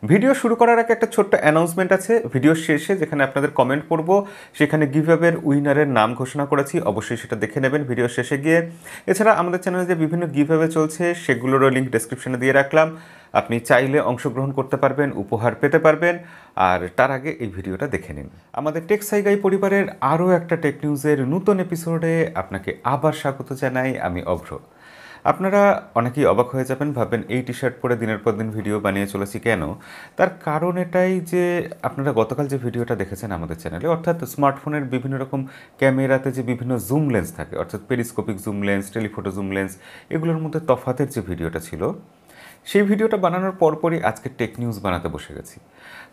Video শুরু করার আগে একটা ছোট্ট অ্যানাউন্সমেন্ট আছে ভিডিও শেষে, যেখানে আপনাদের কমেন্ট পড়ব। সেখানে গিভঅ্যাওয়ের উইনারের নাম ঘোষণা করেছি, অবশ্যই সেটা দেখে নেবেন ভিডিও শেষে গিয়ে। এছাড়া আমাদের চ্যানেলে যে বিভিন্ন গিভঅ্যাওয়ে চলছে সেগুলোরও লিঙ্ক ডেসক্রিপশনে দিয়ে রাখলাম। আপনি চাইলে অংশগ্রহণ করতে পারবেন, উপহার পেতে পারবেন। আর তার আগে এই ভিডিওটা দেখে নিন। আমাদের টেক সাইগাই পরিবারের আরও একটা টেক নিউজের নতুন এপিসোডে আপনাকে আবার স্বাগত জানাই। আমি অভ্র। আপনারা অনেকেই অবাক হয়ে যাবেন, ভাববেন এই টি শার্ট পরে দিনের পর দিন ভিডিও বানিয়ে চলেছি কেন। তার কারণ এটাই যে আপনারা গতকাল যে ভিডিওটা দেখেছেন আমাদের চ্যানেলে, অর্থাৎ স্মার্টফোনের বিভিন্ন রকম ক্যামেরাতে যে বিভিন্ন জুম লেন্স থাকে, অর্থাৎ periscopic zoom lens, telephoto zoom lens, এগুলোর মধ্যে তফাতের যে ভিডিওটা ছিল, সেই ভিডিওটা বানানোর পরপরই আজকে টেক নিউজ বানাতে বসে গেছি।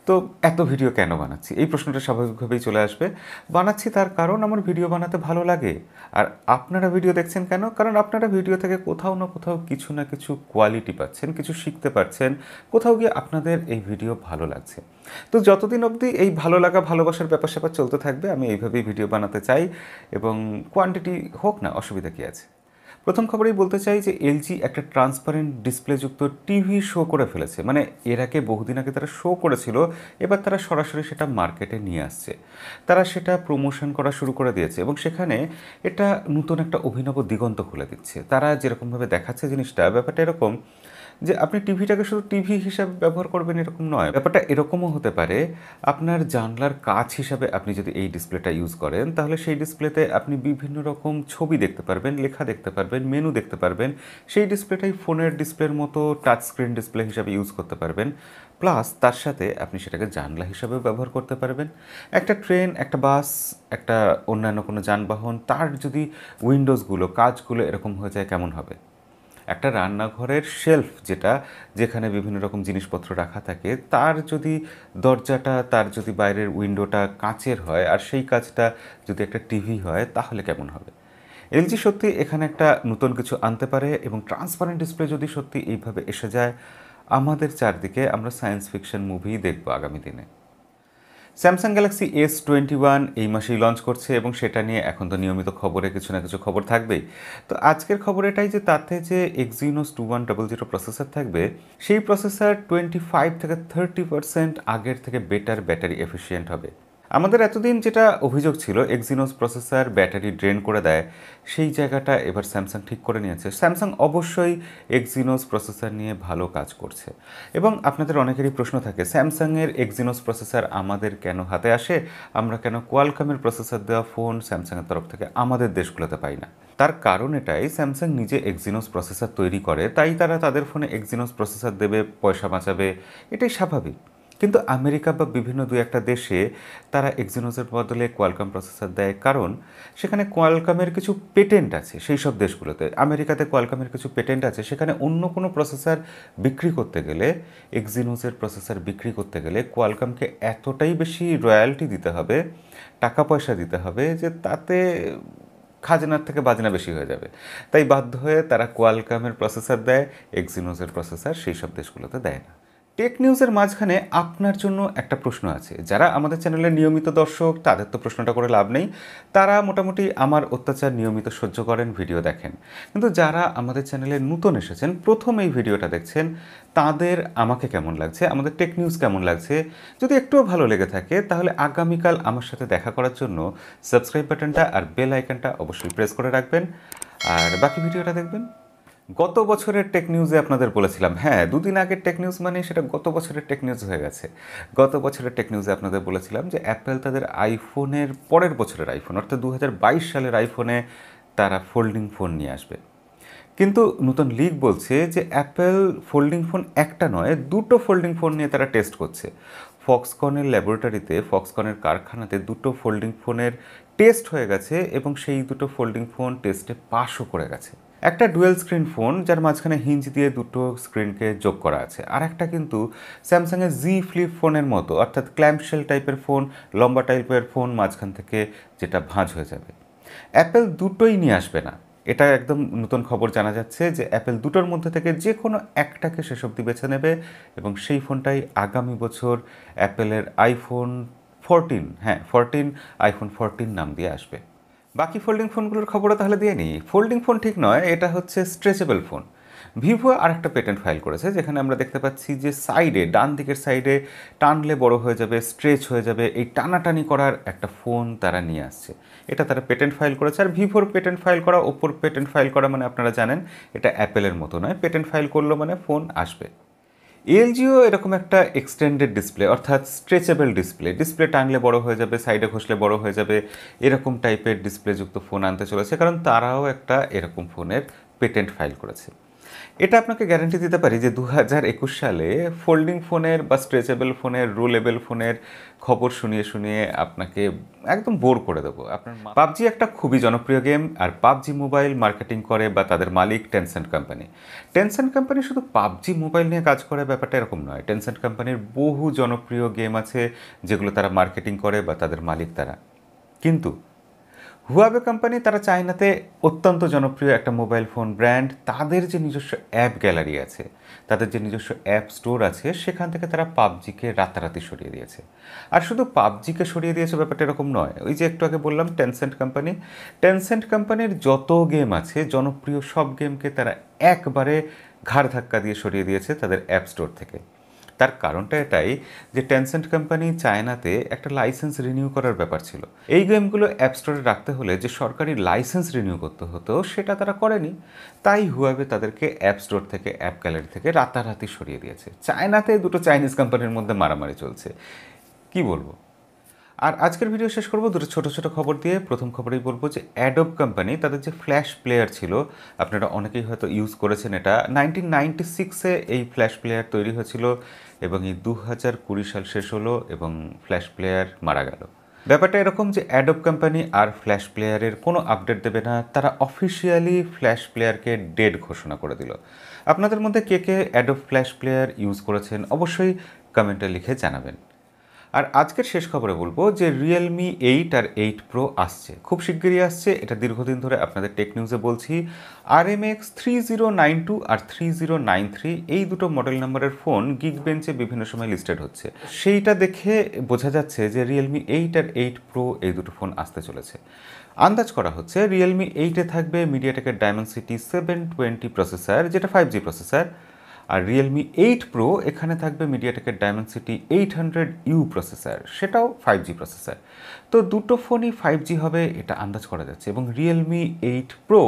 তো এত ভিডিও কেন বানাচ্ছি, এই প্রশ্নটা স্বাভাবিকভাবেই চলে আসবে। বানাচ্ছি তার কারণ আমার ভিডিও বানাতে ভালো লাগে। আর আপনারা ভিডিও দেখছেন কেন? কারণ আপনারা ভিডিও থেকে কোথাও না কোথাও কিছু না কিছু কোয়ালিটি পাচ্ছেন, কিছু শিখতে পারছেন, কোথাও গিয়ে আপনাদের এই ভিডিও ভালো লাগছে। তো যতদিন অবধি এই ভালো লাগা ভালোবাসার ব্যাপার স্যাপার চলতে থাকবে, আমি এইভাবেই ভিডিও বানাতে চাই। এবং কোয়ান্টিটি হোক না, অসুবিধা কী আছে। প্রথম খবরেই বলতে চাই যে এলজি একটা ট্রান্সপারেন্ট ডিসপ্লেযুক্ত টিভি শো করে ফেলেছে। মানে এর আগে বহুদিন আগে তারা শো করেছিল, এবার তারা সরাসরি সেটা মার্কেটে নিয়ে আসছে। তারা সেটা প্রমোশন করা শুরু করে দিয়েছে এবং সেখানে এটা নতুন একটা অভিনব দিগন্ত খুলে দিচ্ছে। তারা যেরকমভাবে দেখাচ্ছে জিনিসটা, ব্যাপারটা এরকম যে আপনি টিভিটাকে শুধু টিভি হিসাবে ব্যবহার করবেন এরকম নয়। ব্যাপারটা এরকমও হতে পারে, আপনার জানলার কাচ হিসাবে আপনি যদি এই ডিসপ্লেটা ইউজ করেন, তাহলে সেই ডিসপ্লেতে আপনি বিভিন্ন রকম ছবি দেখতে পারবেন, লেখা দেখতে পারবেন, মেনু দেখতে পারবেন। সেই ডিসপ্লেটাই ফোনের ডিসপ্লের মতো টাচ স্ক্রিন ডিসপ্লে হিসাবে ইউজ করতে পারবেন। প্লাস তার সাথে আপনি সেটাকে জানলা হিসাবেও ব্যবহার করতে পারবেন। একটা ট্রেন, একটা বাস, একটা অন্যান্য কোনো যানবাহন, তার যদি উইন্ডোজগুলো, কাচগুলো এরকম হয়ে যায় কেমন হবে? একটা রান্নাঘরের শেলফ, যেখানে বিভিন্ন রকম জিনিসপত্র রাখা থাকে, তার যদি দরজাটা, তার যদি বাইরের উইন্ডোটা কাচের হয় আর সেই কাচটা যদি একটা টিভি হয়, তাহলে কেমন হবে? এলজি সত্যি এখানে একটা নতুন কিছু আনতে পারে এবং ট্রান্সপারেন্ট ডিসপ্লে যদি সত্যি এইভাবে এসে যায়, আমাদের চারদিকে আমরা সায়েন্স ফিকশন মুভি দেখব আগামী দিনে। স্যামসাং গ্যালাক্সি S21 এই মাসেই লঞ্চ করছে এবং সেটা নিয়ে এখন তো নিয়মিত খবরে কিছু না কিছু খবর থাকবেই। তো আজকের খবর এটাই যে তাতে যে Exynos 2100 প্রসেসর থাকবে, সেই প্রসেসর 25 থেকে 30% আগের থেকে বেটার ব্যাটারি এফিসিয়েন্ট হবে। আমাদের এতদিন যেটা অভিযোগ ছিল এক্সিনোস প্রসেসর ব্যাটারি ড্রেন করে দেয়, সেই জায়গাটা এবার স্যামসাং ঠিক করে নিয়েছে। স্যামসাং অবশ্যই এক্সিনোস প্রসেসর নিয়ে ভালো কাজ করছে। এবং আপনাদের অনেকেরই প্রশ্ন থাকে, স্যামসাংয়ের এক্সিনোস প্রসেসর আমাদের কেন হাতে আসে, আমরা কেন কোয়ালকমের প্রসেসর দেওয়া ফোন স্যামসাংয়ের তরফ থেকে আমাদের দেশগুলোতে পাই না? তার কারণ এটাই, স্যামসাং নিজে এক্সিনোস প্রসেসর তৈরি করে, তাই তারা তাদের ফোনে এক্সিনোস প্রসেসর দেবে, পয়সা বাঁচাবে, এটাই স্বাভাবিক। কিন্তু আমেরিকা বা বিভিন্ন দু একটা দেশে তারা এক্সিনোসের বদলে কোয়ালকম প্রসেসর দেয়, কারণ সেখানে কোয়ালকমের কিছু পেটেন্ট আছে। সেই সব দেশগুলোতে, আমেরিকাতে কোয়ালকমের কিছু পেটেন্ট আছে, সেখানে অন্য কোনো প্রসেসর বিক্রি করতে গেলে, এক্সিনোসের প্রসেসর বিক্রি করতে গেলে কোয়ালকমকে এতটাই বেশি রয়্যালটি দিতে হবে, টাকা পয়সা দিতে হবে, যে তাতে খাজনার থেকে বাজনা বেশি হয়ে যাবে। তাই বাধ্য হয়ে তারা কোয়ালকমের প্রসেসর দেয়, এক্সিনোসের প্রসেসর সেই সব দেশগুলোতে দেয় না। টেক নিউজের মাঝখানে আপনার জন্য একটা প্রশ্ন আছে। যারা আমাদের চ্যানেলের নিয়মিত দর্শক, তাদের তো প্রশ্নটা করে লাভ নেই, তারা মোটামুটি আমার অত্যাচার নিয়মিত সহ্য করেন, ভিডিও দেখেন। কিন্তু যারা আমাদের চ্যানেলে নতুন এসেছেন, প্রথম এই ভিডিওটা দেখছেন, তাদের আমাকে কেমন লাগছে, আমাদের টেক নিউজ কেমন লাগছে, যদি একটুও ভালো লেগে থাকে, তাহলে আগামীকাল আমার সাথে দেখা করার জন্য সাবস্ক্রাইব বাটনটা আর বেল আইকনটা অবশ্যই প্রেস করে রাখবেন, আর বাকি ভিডিওটা দেখবেন। গত বছরের টেক নিউজে আপনাদের বলেছিলাম, হ্যাঁ, দুদিন আগের টেক নিউজ মানে সেটা গত বছরের টেক নিউজ হয়ে গেছে। গত বছরের টেক নিউজে আপনাদের বলেছিলাম যে অ্যাপেল তাদের আইফোনের পরের বছরের আইফোন, অর্থাৎ 2022 সালের আইফোনে তারা ফোল্ডিং ফোন নিয়ে আসবে। কিন্তু নতুন লিক বলছে যে অ্যাপেল ফোল্ডিং ফোন একটা নয়, দুটো ফোল্ডিং ফোন নিয়ে তারা টেস্ট করছে। ফক্সকনের ল্যাবরেটরিতে, ফক্সকনের কারখানাতে দুটো ফোল্ডিং ফোনের টেস্ট হয়ে গেছে এবং সেই দুটো ফোল্ডিং ফোন টেস্টে পাসও করে গেছে। একটা ডুয়েল স্ক্রিন ফোন, যার মাঝখানে হিঞ্জ দিয়ে দুটো স্ক্রিনকে যোগ করা আছে, আর একটা কিন্তু স্যামসাংয়ের জি ফ্লিপ ফোনের মতো, অর্থাৎ ক্ল্যাম্পশেল টাইপের ফোন, লম্বা টাইপের ফোন, মাঝখান থেকে যেটা ভাঁজ হয়ে যাবে। অ্যাপেল দুটোই নিয়ে আসবে না, এটা একদম নতুন খবর জানা যাচ্ছে যে অ্যাপেল দুটোর মধ্যে থেকে যে কোনো একটাকে শেষ অবধি বেছে নেবে এবং সেই ফোনটাই আগামী বছর অ্যাপেলের আইফোন 14, হ্যাঁ 14, আইফোন 14 নাম দিয়ে আসবে। বাকি ফোল্ডিং ফোনগুলোর খবরও তাহলে দিয়ে নিই। ফোল্ডিং ফোন ঠিক নয়, এটা হচ্ছে স্ট্রেচেবল ফোন। ভিভো আর একটা পেটেন্ট ফাইল করেছে, যেখানে আমরা দেখতে পাচ্ছি যে সাইডে, ডান দিকের সাইডে টানলে বড় হয়ে যাবে, স্ট্রেচ হয়ে যাবে, এই টানাটানি করার একটা ফোন তারা নিয়ে আসছে। এটা তারা পেটেন্ট ফাইল করেছে। আর ভিভোর পেটেন্ট ফাইল করা, ওপোর পেটেন্ট ফাইল করা মানে আপনারা জানেন এটা অ্যাপেলের মতো নয়, পেটেন্ট ফাইল করলো মানে ফোন আসবে। এলজিও এরকম একটা এক্সটেন্ডেড ডিসপ্লে, অর্থাৎ স্ট্রেচেবল ডিসপ্লে টানলে বড় হয়ে যাবে, সাইডে ঘষলে বড় হয়ে যাবে, এরকম টাইপের ডিসপ্লেযুক্ত ফোন আনতে চলেছে, কারণ তারাও একটা এরকম ফোনের পেটেন্ট ফাইল করেছে। এটা আপনাকে গ্যারান্টি দিতে পারি যে 2021 সালে ফোল্ডিং ফোনের বা স্ট্রেচেবল ফোনের, রোলেবল ফোনের খবর শুনিয়ে শুনিয়ে আপনাকে একদম বোর করে দেবো। আপনার পাবজি একটা খুবই জনপ্রিয় গেম, আর পাবজি মোবাইল মার্কেটিং করে বা তাদের মালিক টেনসেন্ট কোম্পানি। টেনসেন্ট কোম্পানি শুধু পাবজি মোবাইল নিয়ে কাজ করে ব্যাপারটা এরকম নয়। টেনসেন্ট কোম্পানির বহু জনপ্রিয় গেম আছে যেগুলো তারা মার্কেটিং করে বা তাদের মালিক তারা। কিন্তু হুয়াবে কোম্পানি তারা চায়নাতে অত্যন্ত জনপ্রিয় একটা মোবাইল ফোন ব্র্যান্ড, তাদের যে নিজস্ব অ্যাপ গ্যালারি আছে, তাদের যে নিজস্ব অ্যাপ স্টোর আছে, সেখান থেকে তারা পাবজিকে রাতারাতি সরিয়ে দিয়েছে। আর শুধু পাবজিকে সরিয়ে দিয়েছে ব্যাপারটা এরকম নয়, ওই যে একটু আগে বললাম টেনসেন্ট কোম্পানির যত গেম আছে জনপ্রিয় সব গেমকে তারা একবারে ঘাড় ধাক্কা দিয়ে সরিয়ে দিয়েছে তাদের অ্যাপ স্টোর থেকে। তার কারণটা এটাই যে টেনসেন্ট কোম্পানি চায়নাতে একটা লাইসেন্স রিনিউ করার ব্যাপার ছিল। এই গেমগুলো অ্যাপ স্টোরে রাখতে হলে যে সরকারি লাইসেন্স রিনিউ করতে হতো সেটা তারা করেনি, তাই হুয়াবে তাদেরকে অ্যাপ স্টোর থেকে, অ্যাপ গ্যালারি থেকে রাতারাতি সরিয়ে দিয়েছে। চায়নাতে দুটো চাইনিজ কোম্পানির মধ্যে মারামারি চলছে, কি বলবো। আর আজকের ভিডিও শেষ করবো দুটো ছোট ছোট খবর দিয়ে। প্রথম খবরেই বলবো যে অ্যাডোব কোম্পানি তাদের যে ফ্ল্যাশ প্লেয়ার ছিল, আপনারা অনেকেই হয়তো ইউজ করেছেন, এটা 1996-এ এই ফ্ল্যাশ প্লেয়ার তৈরি হয়েছিল এবং এই 2020 সাল শেষ হলো এবং ফ্ল্যাশ প্লেয়ার মারা গেল। ব্যাপারটা এরকম যে অ্যাডোব কোম্পানি আর ফ্ল্যাশ প্লেয়ারের কোনো আপডেট দেবে না, তারা অফিসিয়ালি ফ্ল্যাশ প্লেয়ারকে ডেড ঘোষণা করে দিল। আপনাদের মধ্যে কে কে অ্যাডোব ফ্ল্যাশ প্লেয়ার ইউজ করেছেন অবশ্যই কমেন্টে লিখে জানাবেন। আর আজকের শেষ খবরে বলবো যে রিয়েলমি 8 আর 8 প্রো আসছে, খুব শিগগিরই আসছে। এটা দীর্ঘদিন ধরে আপনাদের টেক নিউজে বলছি। RMX 3092 আর 3093 এই দুটো মডেল নাম্বারের ফোন গিগ বেঞ্চে বিভিন্ন সময় লিস্টেড হচ্ছে, সেইটা দেখে বোঝা যাচ্ছে যে রিয়েলমি 8 আর 8 প্রো এই দুটো ফোন আসতে চলেছে। আন্দাজ করা হচ্ছে রিয়েলমি 8-এ থাকবে মিডিয়াটেকের ডায়মেনসিটি 720 প্রসেসর, যেটা 5G প্রসেসর, আর রিয়েলমি 8 প্রো এখানে থাকবে মিডিয়াটেকের ডায়মেনসিটি 800U প্রসেসর, সেটাও 5G প্রসেসর। তো দুটো ফোনই 5G হবে এটা আন্দাজ করা যাচ্ছে। এবং রিয়েলমি 8 প্রো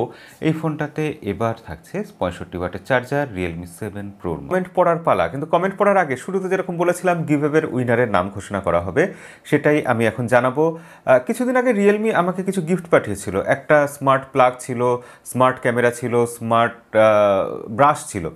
এই ফোনটাতে এবার থাকছে 65 ওয়াটের চার্জার রিয়েলমি 7 প্রোর। কমেন্ট পড়ার পালা, কিন্তু কমেন্ট পড়ার আগে শুরুতে যেরকম বলেছিলাম গিভঅ্যাওয়ের উইনারের নাম ঘোষণা করা হবে, সেটাই আমি এখন জানাবো। কিছুদিন আগে রিয়েলমি আমাকে কিছু গিফট পাঠিয়েছিল, একটা স্মার্ট প্লাগ ছিল, স্মার্ট ক্যামেরা ছিল, স্মার্ট ব্রাশ ছিল,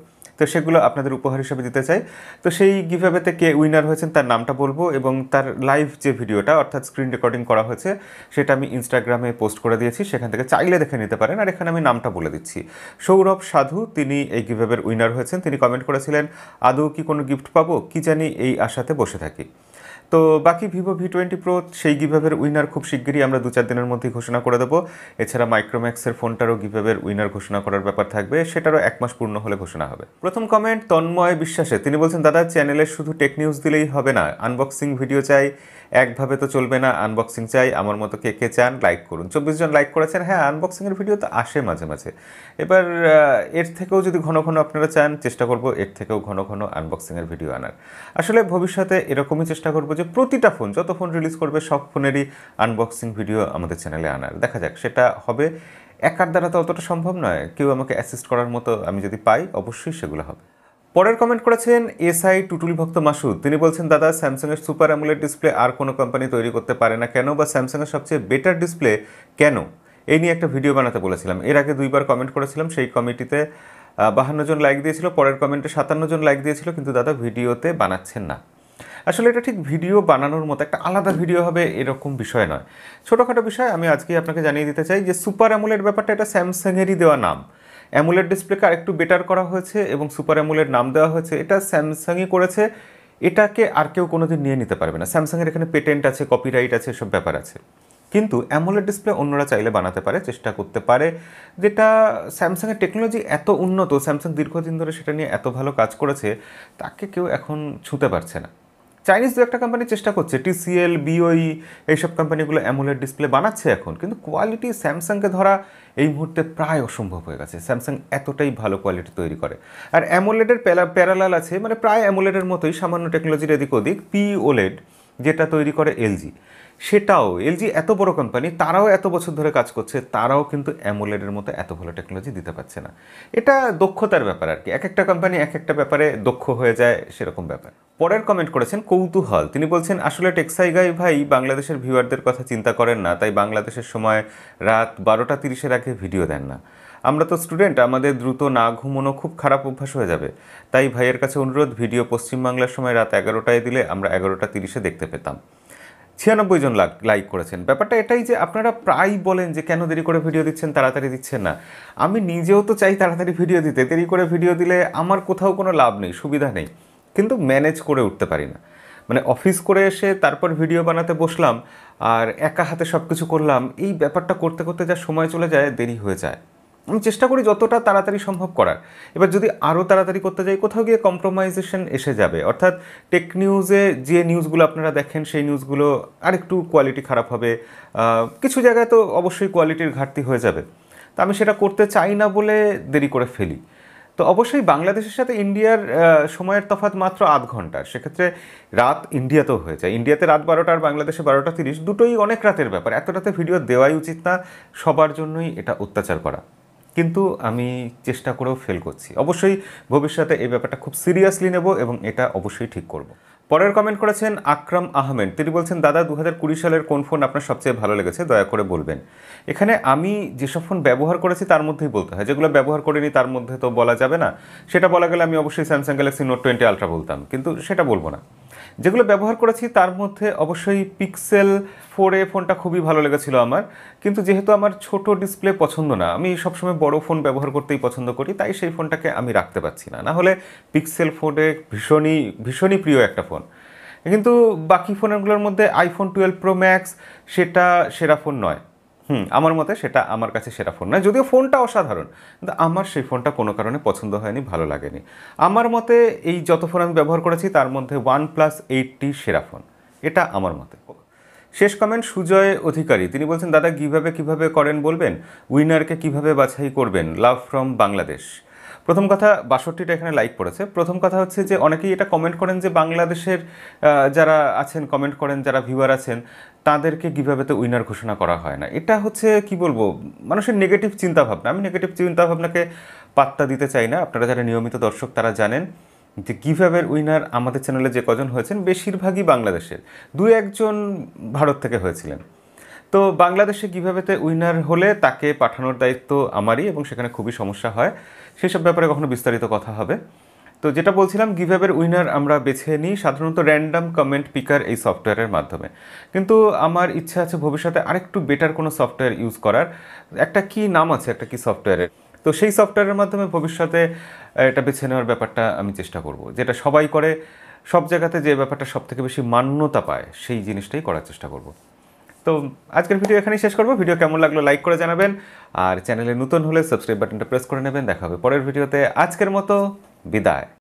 তো সেগুলো আপনাদের উপহার হিসেবে দিতে চাই। তো সেই গিভঅ্যাওয়েতে কে উইনার হয়েছেন তার নামটা বলবো এবং তার লাইভ যে ভিডিওটা অর্থাৎ স্ক্রিন রেকর্ডিং করা হয়েছে সেটা আমি ইনস্টাগ্রামে পোস্ট করে দিয়েছি, সেখান থেকে চাইলে দেখে নিতে পারেন। আর এখানে আমি নামটা বলে দিচ্ছি, সৌরভ সাধু, তিনি এই গিভঅ্যাওয়ের উইনার হয়েছেন। তিনি কমেন্ট করেছিলেন আদৌ কি কোনো গিফট পাবো, কি জানি এই আশাতে বসে থাকি। তো বাকি ভিভো V20 প্রো সেই গিভঅ্যাওয়ের উইনার খুব শিগগিরই আমরা 2-4 দিনের মধ্যেই ঘোষণা করে দেবো। এছাড়া মাইক্রোম্যাক্সের ফোনটারও গিভঅ্যাওয়ের উইনার ঘোষণা করার ব্যাপার থাকবে, সেটারও 1 মাস পূর্ণ হলে ঘোষণা হবে। প্রথম কমেন্ট তন্ময় বিশ্বাসে, তিনি বলছেন দাদা চ্যানেলে শুধু টেক নিউজ দিলেই হবে না, আনবক্সিং ভিডিও চাই, একভাবে তো চলবে না, আনবক্সিং চাই। আমার মতো কে কে চান লাইক করুন। 24 জন লাইক করেছেন। হ্যাঁ, আনবক্সিংয়ের ভিডিও তো আসে মাঝে মাঝে, এবার এর থেকেও যদি ঘন ঘন আপনারা চান চেষ্টা করব এর থেকেও ঘন ঘন আনবক্সিংয়ের ভিডিও আনার। আসলে ভবিষ্যতে এরকমই চেষ্টা করব যে প্রতিটা ফোন, যত ফোন রিলিজ করবে সব ফোনেরই আনবক্সিং ভিডিও আমাদের চ্যানেলে আনার। দেখা যাক সেটা হবে, একার দ্বারা তো অতটা সম্ভব নয়, কেউ আমাকে অ্যাসিস্ট করার মতো আমি যদি পাই অবশ্যই সেগুলো হবে। পরের কমেন্ট করেছেন SI টুটুল ভক্ত মাসুদ, তিনি বলছেন দাদা স্যামসাংয়ের সুপার অ্যামোলেড ডিসপ্লে আর কোনো কোম্পানি তৈরি করতে পারে না কেন, বা স্যামসাংয়ের সবচেয়ে বেটার ডিসপ্লে কেন, এই নিয়ে একটা ভিডিও বানাতে বলেছিলাম। এর আগে 2বার কমেন্ট করেছিলাম, সেই কমিটিতে 52 জন লাইক দিয়েছিল, পরের কমেন্টে 57 জন লাইক দিয়েছিল, কিন্তু দাদা ভিডিওতে বানাচ্ছেন না। আসলে এটা ঠিক ভিডিও বানানোর মতো একটা আলাদা ভিডিও হবে এরকম বিষয় নয়, ছোটোখাটো বিষয়। আমি আজকেই আপনাকে জানিয়ে দিতে চাই যে সুপার অ্যামোলেড ব্যাপারটা এটা স্যামসাংয়েরই দেওয়া নাম। অ্যামোলেড ডিসপ্লেকে আরেকটু বেটার করা হয়েছে এবং সুপার অ্যামোলেড নাম দেওয়া হয়েছে, এটা স্যামসাংই করেছে, এটাকে আর কেউ কোনোদিন নিয়ে নিতে পারবে না। স্যামসাংয়ের এখানে পেটেন্ট আছে, কপিরাইট আছে, এসব ব্যাপার আছে। কিন্তু অ্যামোলেড ডিসপ্লে অন্যরা চাইলে বানাতে পারে, চেষ্টা করতে পারে, যেটা স্যামসাংয়ের টেকনোলজি এত উন্নত, স্যামসাং দীর্ঘদিন ধরে সেটা নিয়ে এত ভালো কাজ করেছে, তাকে কেউ এখন ছুঁতে পারছে না। চাইনিজ দু একটা কোম্পানি চেষ্টা করছে, টিসিএল, বিওই, এইসব কোম্পানিগুলো অ্যামোলেড ডিসপ্লে বানাচ্ছে এখন, কিন্তু কোয়ালিটি স্যামসাংকে ধরা এই মুহূর্তে প্রায় অসম্ভব হয়ে গেছে। স্যামসাং এতটাই ভালো কোয়ালিটি তৈরি করে। আর অ্যামোলেডের প্যারালাল আছে, মানে প্রায় অ্যামোলেডের মতোই সামান্য টেকনোলজির এদিক ওদিক, পিওলেড, যেটা তৈরি করে এলজি। সেটাও এলজি এত বড় কোম্পানি, তারাও এত বছর ধরে কাজ করছে, তারাও কিন্তু অ্যামোলেডের মতো এত ভালো টেকনোলজি দিতে পারছে না। এটা দক্ষতার ব্যাপার আর কি, এক একটা কোম্পানি এক একটা ব্যাপারে দক্ষ হয়ে যায়, সেরকম ব্যাপার। পরের কমেন্ট করেছেন কৌতূহল, তিনি বলছেন আসলে টেক্সাই গাই ভাই বাংলাদেশের ভিউয়ারদের কথা চিন্তা করেন না, তাই বাংলাদেশের সময় রাত 12টা 30-এর আগে ভিডিও দেন না। আমরা তো স্টুডেন্ট, আমাদের দ্রুত না ঘুমানো খুব খারাপ অভ্যাস হয়ে যাবে। তাই ভাইয়ের কাছে অনুরোধ, ভিডিও পশ্চিমবাংলার সময় রাত 11টায় দিলে আমরা 11টা 30-এ দেখতে পেতাম। 96 জন লাইক করেছেন। ব্যাপারটা এটাই যে আপনারা প্রায় বলেন যে কেন দেরি করে ভিডিও দিচ্ছেন, তাড়াতাড়ি দিচ্ছেন না। আমি নিজেও তো চাই তাড়াতাড়ি ভিডিও দিতে, দেরি করে ভিডিও দিলে আমার কোথাও কোনো লাভ নেই, সুবিধা নেই, কিন্তু ম্যানেজ করে উঠতে পারি না। মানে অফিস করে এসে তারপর ভিডিও বানাতে বসলাম আর একা হাতে সব কিছু করলাম, এই ব্যাপারটা করতে করতে যা সময় চলে যায়, দেরি হয়ে যায়। আমি চেষ্টা করি যতটা তাড়াতাড়ি সম্ভব করার। এবার যদি আরও তাড়াতাড়ি করতে যাই, কোথাও গিয়ে কম্প্রোমাইজেশন এসে যাবে। অর্থাৎ টেক নিউজে যে নিউজগুলো আপনারা দেখেন, সেই নিউজগুলো আরেকটু কোয়ালিটি খারাপ হবে, কিছু জায়গায় তো অবশ্যই কোয়ালিটির ঘাটতি হয়ে যাবে। তো আমি সেটা করতে চাই না বলে দেরি করে ফেলি। তো অবশ্যই বাংলাদেশের সাথে ইন্ডিয়ার সময়ের তফাৎ মাত্র আধ ঘন্টার, সেক্ষেত্রে রাত ইন্ডিয়াতেও হয়ে যায়। ইন্ডিয়াতে রাত 12টা আর বাংলাদেশে 12টা 30, দুটোই অনেক রাতের ব্যাপার। এত রাতে ভিডিও দেওয়াই উচিত না, সবার জন্যই এটা অত্যাচার করা। কিন্তু আমি চেষ্টা করেও ফেল করছি। অবশ্যই ভবিষ্যতে এই ব্যাপারটা খুব সিরিয়াসলি নেব এবং এটা অবশ্যই ঠিক করব। পরের কমেন্ট করেছেন আকরাম আহমেদ, তিনি বলছেন দাদা 2020 সালের কোন ফোন আপনার সবচেয়ে ভালো লেগেছে, দয়া করে বলবেন। এখানে আমি যেসব ফোন ব্যবহার করেছি তার মধ্যেই বলতে হয়, যেগুলো ব্যবহার করিনি তার মধ্যে তো বলা যাবে না। সেটা বলা গেলে আমি অবশ্যই স্যামসাং গ্যালাক্সি নোট 20 আলট্রা বলতাম, কিন্তু সেটা বলবো না। যেগুলো ব্যবহার করেছি তার মধ্যে অবশ্যই পিক্সেল 4a ফোনটা খুবই ভালো লেগেছিল আমার, কিন্তু যেহেতু আমার ছোট ডিসপ্লে পছন্দ না, আমি সবসময় বড় ফোন ব্যবহার করতেই পছন্দ করি, তাই সেই ফোনটাকে আমি রাখতে পারছি না। না হলে পিক্সেল 4a ভীষণই ভীষণই প্রিয় একটা ফোন। কিন্তু বাকি ফোনগুলোর মধ্যে আইফোন 12 প্রো ম্যাক্স সেটা সেরা ফোন নয়। আমার মতে সেটা আমার কাছে সেরা ফোন নয়, যদিও ফোনটা অসাধারণ, কিন্তু আমার সেই ফোনটা কোনো কারণে পছন্দ হয়নি, ভালো লাগেনি। আমার মতে এই যত ফোন আমি ব্যবহার করেছি তার মধ্যে OnePlus 8T সেরা ফোন, এটা আমার মতে। শেষ কমেন্ট সুজয় অধিকারী, তিনি বলছেন দাদা কিভাবে করেন বলবেন, উইনারকে কিভাবে বাছাই করবেন, লাভ ফ্রম বাংলাদেশ। প্রথম কথা, 62টা এখানে লাইক পড়েছে। প্রথম কথা হচ্ছে যে অনেকেই এটা কমেন্ট করেন যে বাংলাদেশের যারা আছেন, কমেন্ট করেন যারা ভিউয়ার আছেন, তাদেরকে গিভঅ্যাওয়েতে উইনার ঘোষণা করা হয় না। এটা হচ্ছে কি বলবো, মানুষের নেগেটিভ চিন্তাভাবনা। আমি নেগেটিভ চিন্তাভাবনাকে পাত্তা দিতে চাই না। আপনারা যারা নিয়মিত দর্শক তারা জানেন যে গিভঅ্যাওয়ের উইনার আমাদের চ্যানেলে যে কজন হয়েছেন বেশিরভাগই বাংলাদেশের, 2-1 জন ভারত থেকে হয়েছিলেন। তো বাংলাদেশে গিভঅ্যাওয়েতে উইনার হলে তাকে পাঠানোর দায়িত্ব আমারই, এবং সেখানে খুবই সমস্যা হয়। সেসব ব্যাপারে কখনো বিস্তারিত কথা হবে। তো যেটা বলছিলাম, গিভঅ্যাওয়ের উইনার আমরা বেছে নিই সাধারণত র্যান্ডম কমেন্ট পিকার এই সফটওয়্যারের মাধ্যমে। কিন্তু আমার ইচ্ছা আছে ভবিষ্যতে আরেকটু বেটার কোনো সফটওয়্যার ইউজ করার। একটা কি নাম আছে, একটা কি সফটওয়্যারের, তো সেই সফটওয়্যারের মাধ্যমে ভবিষ্যতে এটা বেছে নেওয়ার ব্যাপারটা আমি চেষ্টা করব, যেটা সবাই করে, সব জায়গাতে যে ব্যাপারটা সব থেকে বেশি মান্যতা পায় সেই জিনিসটাই করার চেষ্টা করব। তো আজকের ভিডিও এখানেই শেষ করবো। ভিডিও কেমন লাগলো লাইক করে জানাবেন, আর চ্যানেলে নতুন হলে সাবস্ক্রাইব বাটনটা প্রেস করে নেবেন। দেখা হবে পরের ভিডিওতে। আজকের মতো বিদায়।